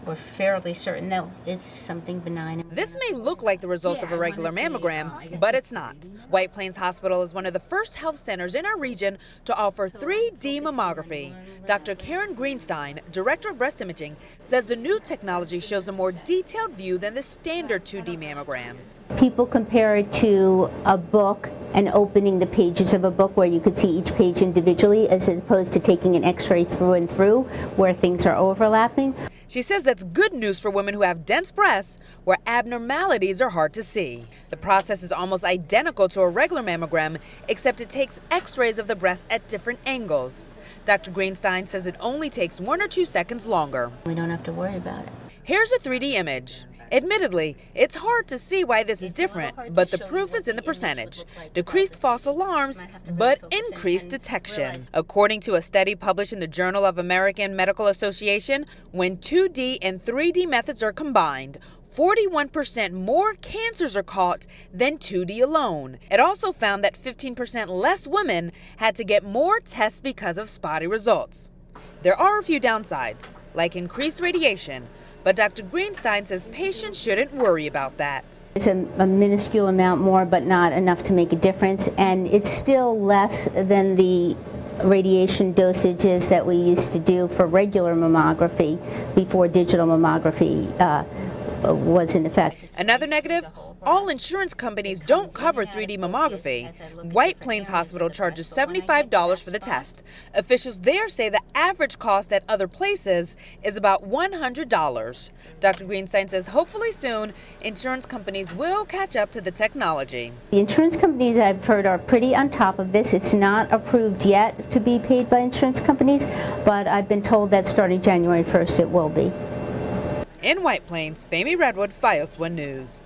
we're fairly certain that it's something benign. This may look like the results of a regular mammogram, but it's not. White Plains Hospital is one of the first health centers in our region to offer 3D mammography. Dr. Caren Greenstein, director of breast imaging, says the new technology shows a more detailed view than the standard 2D mammograms. People compare it to a book and opening the pages of a book where you could see each page individually, as opposed to taking an x-ray through and through where things are overlapping. She says that's good news for women who have dense breasts where abnormalities are hard to see. The process is almost identical to a regular mammogram, except it takes x-rays of the breast at different angles. Dr. Greenstein says it only takes 1 or 2 seconds longer. We don't have to worry about it. Here's a 3D image. Admittedly, it's hard to see why this is different, but the proof is in the percentage. Decreased false alarms, but increased detection. According to a study published in the Journal of American Medical Association, when 2D and 3D methods are combined, 41% more cancers are caught than 2D alone. It also found that 15% less women had to get more tests because of spotty results. There are a few downsides, like increased radiation, but Dr. Greenstein says patients shouldn't worry about that. It's a minuscule amount more, but not enough to make a difference, and it's still less than the radiation dosages that we used to do for regular mammography before digital mammography was in effect. Another negative, all insurance companies don't cover 3D mammography. White Plains Hospital charges $75 for the test. Officials there say the average cost at other places is about $100. Dr. Greenstein says hopefully soon insurance companies will catch up to the technology. The insurance companies, I've heard, are pretty on top of this. It's not approved yet to be paid by insurance companies, but I've been told that starting January 1st it will be. In White Plains, Famie Redwood, Fios1 News.